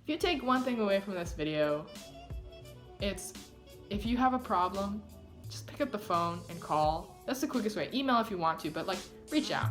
If you take one thing away from this video, it's if you have a problem, just pick up the phone and call. That's the quickest way. Email if you want to, but like, reach out.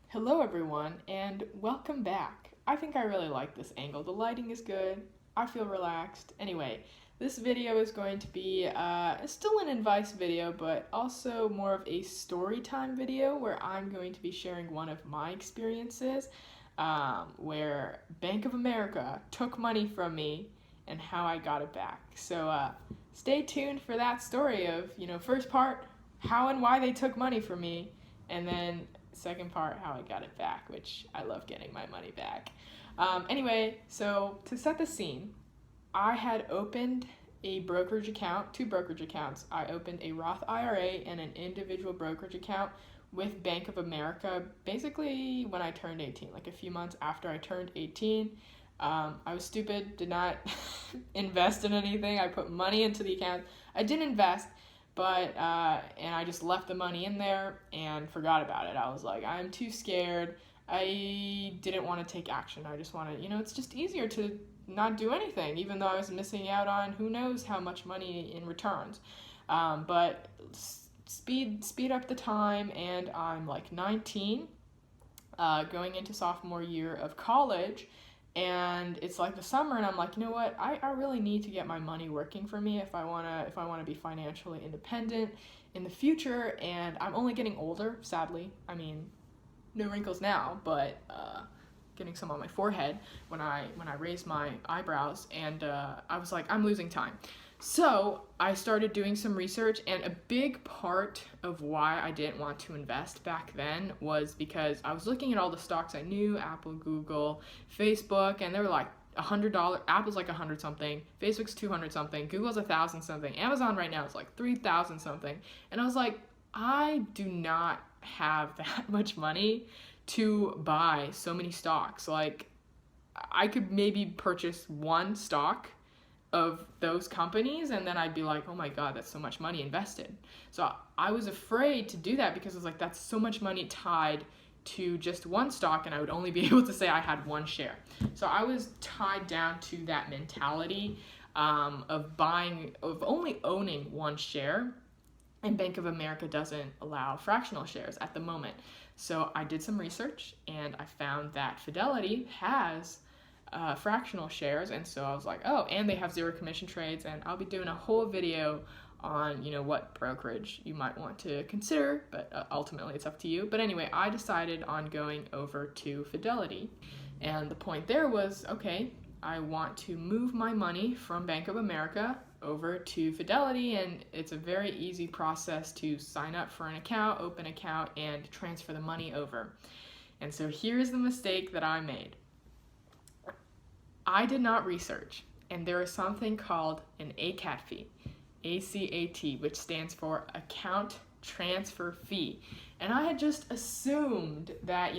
Hello everyone, and welcome back. I think I really like this angle. The lighting is good. I feel relaxed. Anyway, this video is going to be still an advice video, but also more of a story time video where I'm going to be sharing one of my experiences where Bank of America took money from me and how I got it back. So stay tuned for that story of, first part, how and why they took money from me, and then second part, how I got it back, which I love getting my money back. Anyway, so to set the scene, I had opened a brokerage account, 2 brokerage accounts. I opened a Roth IRA and an individual brokerage account with Bank of America basically when I turned 18, like a few months after I turned 18. I was stupid, did not invest in anything. I put money into the account. I didn't invest, but and I just left the money in there and forgot about it. I was like, I'm too scared. I didn't want to take action. I just wanted, it's just easier to not do anything, even though I was missing out on who knows how much money in returns. But speed up the time, and I'm like 19, going into sophomore year of college, and it's like the summer, and I'm like, you know what? I really need to get my money working for me if I wanna be financially independent in the future. And I'm only getting older, sadly. I mean, no wrinkles now, but getting some on my forehead when I raised my eyebrows, and I was like, I'm losing time. So I started doing some research, and a big part of why I didn't want to invest back then was because I was looking at all the stocks I knew, Apple, Google, Facebook, and they were like $100. Apple's like 100 something, Facebook's 200 something, Google's 1,000 something, Amazon right now is like 3,000 something, and I was like, I do not have that much money to buy so many stocks. Like, I could maybe purchase one stock of those companies, and then I'd be like, oh my god, that's so much money invested. So I was afraid to do that because I was like, that's so much money tied to just one stock, and I would only be able to say I had one share. So I was tied down to that mentality of only owning one share, and Bank of America doesn't allow fractional shares at the moment. So I did some research, and I found that Fidelity has fractional shares, and so I was like, oh, and they have zero commission trades, and I'll be doing a whole video on, what brokerage you might want to consider, but ultimately it's up to you. But anyway, I decided on going over to Fidelity, and the point there was, okay, I want to move my money from Bank of America over to Fidelity, and it's a very easy process to sign up for an account, open an account, and transfer the money over. And so here's the mistake that I made. I did not research, and there is something called an ACAT fee, ACAT, which stands for Account Transfer Fee. And I had just assumed that,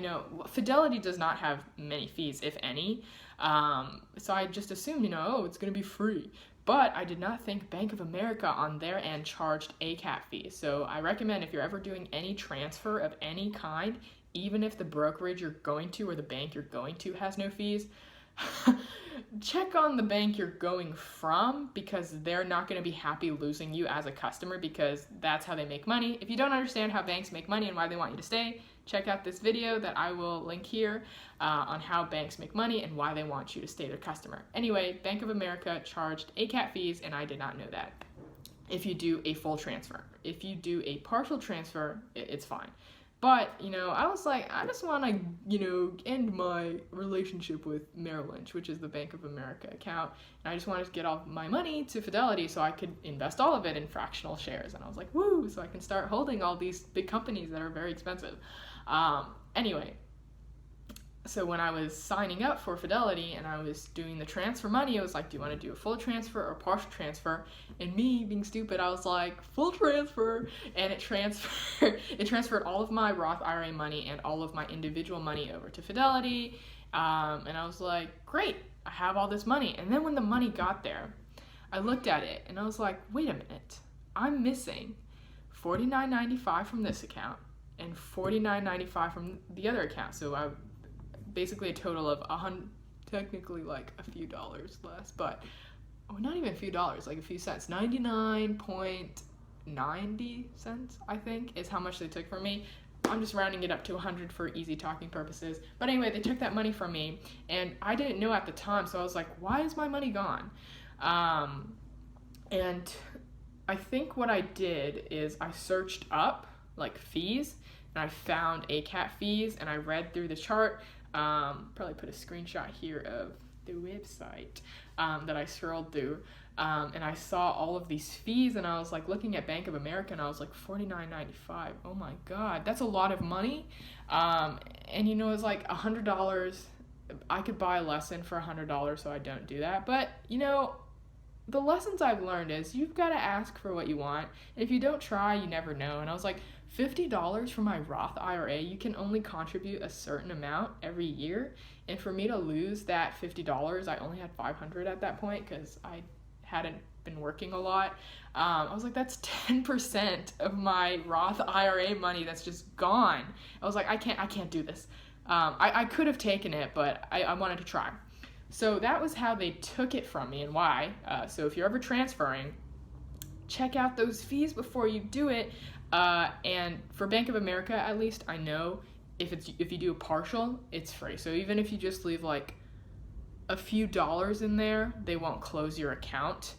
Fidelity does not have many fees, if any. So I just assumed, oh, it's going to be free. But I did not think Bank of America on their end charged ACAT fees. So I recommend, if you're ever doing any transfer of any kind, even if the brokerage you're going to or the bank you're going to has no fees, check on the bank you're going from, because they're not going to be happy losing you as a customer, because that's how they make money. If you don't understand how banks make money and why they want you to stay, check out this video that I will link here on how banks make money and why they want you to stay their customer. Anyway, Bank of America charged ACAT fees, and I did not know that if you do a full transfer. If you do a partial transfer, it's fine. But, I was like, I just want to, end my relationship with Merrill Lynch, which is the Bank of America account. And I just wanted to get all my money to Fidelity so I could invest all of it in fractional shares. And I was like, woo, so I can start holding all these big companies that are very expensive. Anyway, so when I was signing up for Fidelity and I was doing the transfer money, I was like, do you want to do a full transfer or partial transfer? And me being stupid, I was like, full transfer. And it transferred all of my Roth IRA money and all of my individual money over to Fidelity. And I was like, great, I have all this money. And then when the money got there, I looked at it and I was like, wait a minute, I'm missing $49.95 from this account and $49.95 from the other account. So I basically a total of technically like a few dollars less, but not even a few dollars, like a few cents. 99.90 cents, I think, is how much they took from me. I'm just rounding it up to 100 for easy talking purposes. But anyway, they took that money from me, and I didn't know at the time, so I was like, why is my money gone? And I think what I did is I searched up like fees, and I found ACAT fees, and I read through the chart. Probably put a screenshot here of the website that I scrolled through, and I saw all of these fees, and I was like looking at Bank of America, and I was like $49.95. Oh my God, that's a lot of money. And you know, it's like $100. I could buy a lesson for $100, so I don't do that. But you know, the lessons I've learned is you've got to ask for what you want, and if you don't try, you never know. And I was like, $50 for my Roth IRA, you can only contribute a certain amount every year, and for me to lose that $50, I only had $500 at that point because I hadn't been working a lot. I was like, that's 10% of my Roth IRA money that's just gone. I was like, I can't do this. I could have taken it, but I wanted to try. So that was how they took it from me and why. So if you're ever transferring, check out those fees before you do it. And for Bank of America, at least, I know if you do a partial, it's free. So even if you just leave like a few dollars in there, they won't close your account,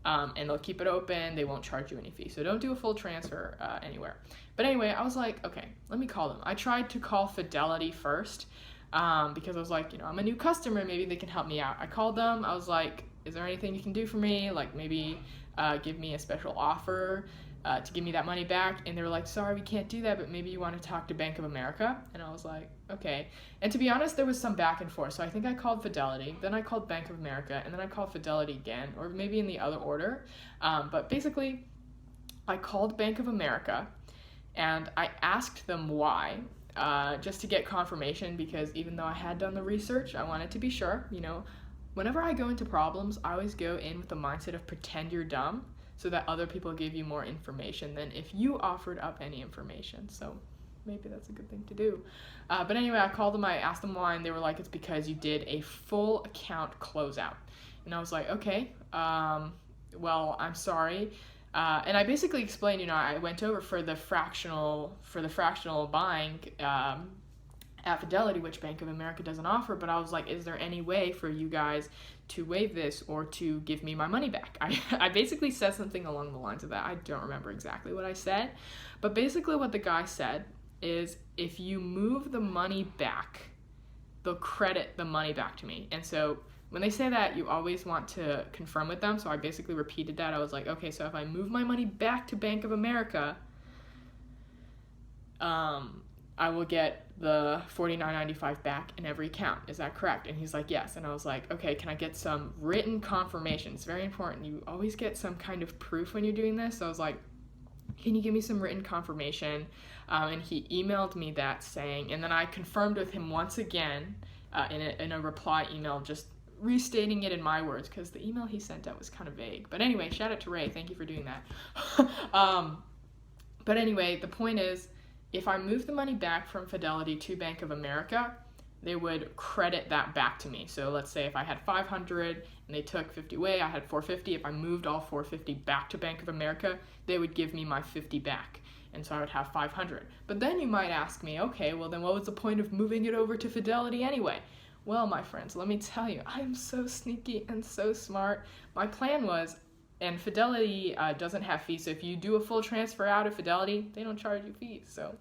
and they'll keep it open. They won't charge you any fee. So don't do a full transfer anywhere. But anyway, I was like, okay, let me call them. I tried to call Fidelity first, because I was like, you know, I'm a new customer, maybe they can help me out. I called them. I was like, is there anything you can do for me? Like maybe give me a special offer to give me that money back. And they were like, sorry, we can't do that, but maybe you want to talk to Bank of America. And I was like, okay. And to be honest, there was some back and forth. So I think I called Fidelity, then I called Bank of America, and then I called Fidelity again, or maybe in the other order. But basically, I called Bank of America, and I asked them why, just to get confirmation, because even though I had done the research, I wanted to be sure. You know, whenever I go into problems, I always go in with the mindset of pretend you're dumb, so that other people give you more information than if you offered up any information. So maybe that's a good thing to do. But anyway, I called them, I asked them why, and they were like, it's because you did a full account closeout. And I was like, okay, well, I'm sorry. And I basically explained, you know, I went over for the fractional buying at Fidelity, which Bank of America doesn't offer, but I was like, is there any way for you guys to waive this or to give me my money back? I basically said something along the lines of that. I don't remember exactly what I said, but basically what the guy said is, if you move the money back, they'll credit the money back to me. And so when they say that, you always want to confirm with them. So I basically repeated that. I was like, okay, so if I move my money back to Bank of America, I will get the $49.95 back in every account. Is that correct? And he's like, yes. And I was like, okay, can I get some written confirmation? It's very important. You always get some kind of proof when you're doing this. So I was like, can you give me some written confirmation? And he emailed me that saying, and then I confirmed with him once again in a reply email, just restating it in my words, because the email he sent out was kind of vague. But anyway, shout out to Ray. Thank you for doing that. But anyway, the point is, if I move the money back from Fidelity to Bank of America, they would credit that back to me. So let's say if I had $500 and they took 50 away, I had $450. If I moved all $450 back to Bank of America, they would give me my $50 back. And so I would have $500. But then you might ask me, okay, well then what was the point of moving it over to Fidelity anyway? Well, my friends, let me tell you, I am so sneaky and so smart. My plan was, and Fidelity doesn't have fees, so if you do a full transfer out of Fidelity, they don't charge you fees. So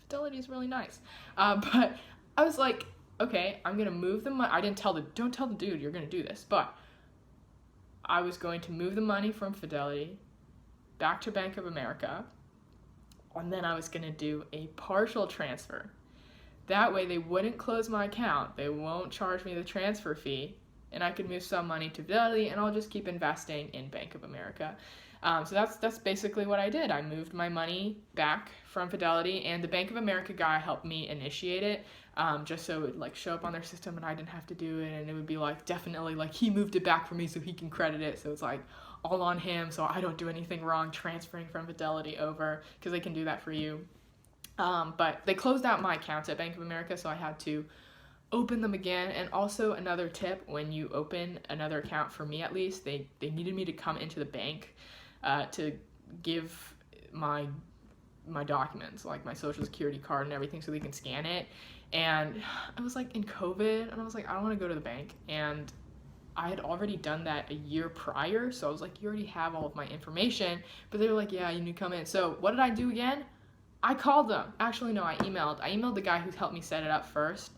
Fidelity is really nice. But I was like, okay, I'm gonna move the money. I didn't don't tell the dude you're gonna do this, but I was going to move the money from Fidelity back to Bank of America, and then I was gonna do a partial transfer. That way they wouldn't close my account. They won't charge me the transfer fee, and I could move some money to Fidelity, and I'll just keep investing in Bank of America. So that's basically what I did. I moved my money back from Fidelity, and the Bank of America guy helped me initiate it, just so it would like show up on their system and I didn't have to do it, and it would be like definitely like he moved it back for me so he can credit it. So it's like all on him, so I don't do anything wrong transferring from Fidelity over, because they can do that for you. But they closed out my accounts at Bank of America, so I had to open them again. And also another tip, when you open another account, for me at least, they needed me to come into the bank to give my documents, like my social security card and everything, so they can scan it. And I was like in COVID, and I was like, I don't want to go to the bank. And I had already done that a year prior, so I was like, you already have all of my information. But they were like, yeah, you need to come in. So what did I do again? I called them. Actually, no, I emailed the guy who helped me set it up first.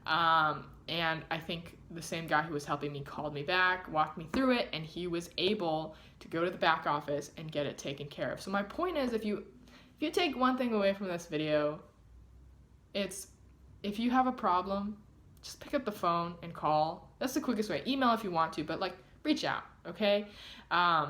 And I think the same guy who was helping me called me back, walked me through it, and he was able to go to the back office and get it taken care of. So my point is, if you take one thing away from this video, it's if you have a problem, just pick up the phone and call. That's the quickest way. Email if you want to, but like reach out, okay? I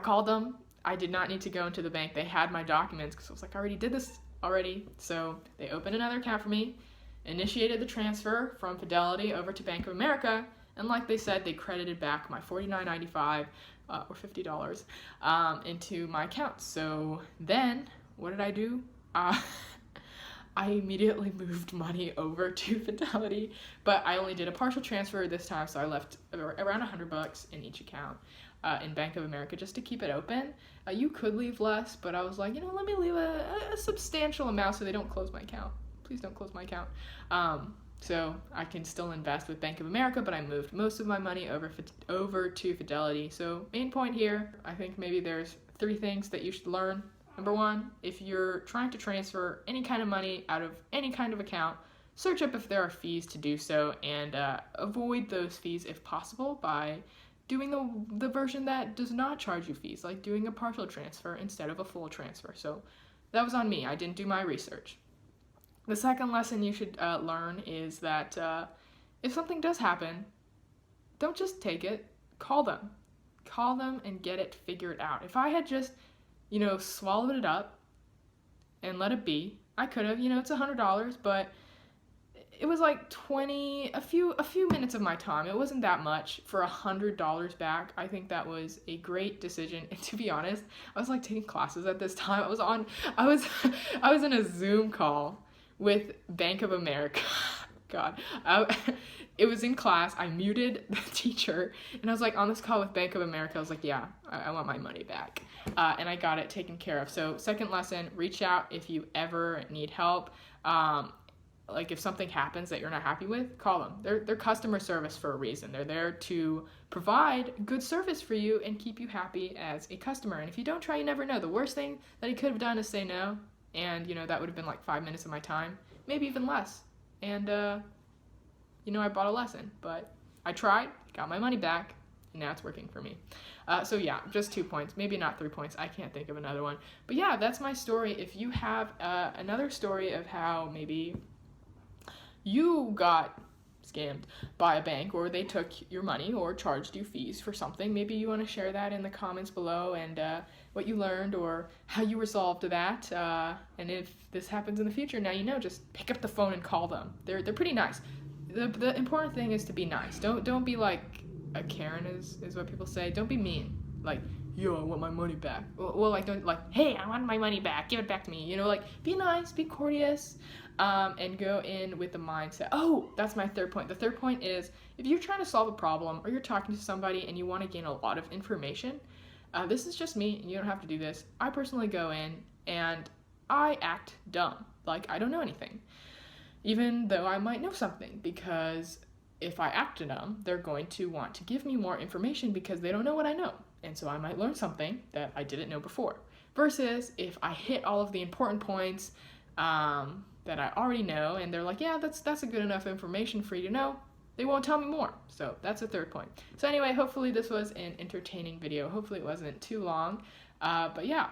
called them. I did not need to go into the bank. They had my documents because I was like, I already did this already. So they opened another account for me, initiated the transfer from Fidelity over to Bank of America, and like they said, they credited back my $49.95 or $50 into my account. So then, what did I do? I immediately moved money over to Fidelity, but I only did a partial transfer this time, so I left around $100 in each account in Bank of America just to keep it open. You could leave less, but I was like, let me leave a substantial amount so they don't close my account. Please don't close my account. So I can still invest with Bank of America, but I moved most of my money over to Fidelity. So main point here, I think maybe there's 3 things that you should learn. Number 1, if you're trying to transfer any kind of money out of any kind of account, search up if there are fees to do so, and avoid those fees if possible by doing the version that does not charge you fees, like doing a partial transfer instead of a full transfer. So that was on me. I didn't do my research. The second lesson you should learn is that if something does happen, don't just take it. Call them. Call them and get it figured out. If I had just swallowed it up and let it be, I could have, it's $100, but it was like a few minutes of my time. It wasn't that much for $100 back. I think that was a great decision. And to be honest, I was like taking classes at this time. I was in a Zoom call with Bank of America. God, it was in class. I muted the teacher, and I was like on this call with Bank of America. I was like, yeah, I want my money back, and I got it taken care of. So second lesson, reach out if you ever need help. Like if something happens that you're not happy with, call them. They're customer service for a reason. They're there to provide good service for you and keep you happy as a customer. And if you don't try, you never know. The worst thing that he could have done is say no, and that would have been like 5 minutes of my time, maybe even less. And, I bought a lesson, but I tried, got my money back, and now it's working for me. So yeah, just 2 points, maybe not 3 points. I can't think of another one. But yeah, that's my story. If you have another story of how maybe you got scammed by a bank, or they took your money or charged you fees for something, maybe you want to share that in the comments below, and what you learned or how you resolved that. And if this happens in the future, now just pick up the phone and call them. They're pretty nice. The important thing is to be nice. Don't be like a Karen is what people say. Don't be mean. Like, yo, I want my money back. Well, like, don't like, hey, I want my money back. Give it back to me. Be nice, be courteous, and go in with the mindset. Oh, that's my third point. The third point is, if you're trying to solve a problem or you're talking to somebody and you want to gain a lot of information, this is just me, and you don't have to do this. I personally go in and I act dumb, like I don't know anything, even though I might know something, because if I act dumb, they're going to want to give me more information because they don't know what I know. And so I might learn something that I didn't know before. Versus if I hit all of the important points that I already know, and they're like, yeah, that's a good enough information for you to know, they won't tell me more. So that's the third point. So anyway, hopefully this was an entertaining video. Hopefully it wasn't too long. But yeah,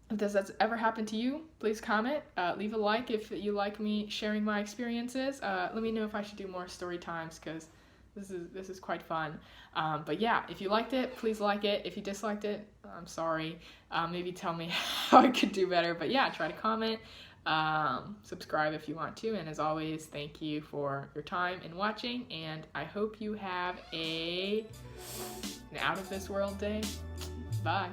if this has ever happened to you, please comment. Leave a like if you like me sharing my experiences. Let me know if I should do more story times, because this is quite fun. But yeah, if you liked it, please like it. If you disliked it, I'm sorry. Maybe tell me how I could do better. But yeah, try to comment. Subscribe if you want to, and as always, thank you for your time and watching, and I hope you have an out of this world day. Bye.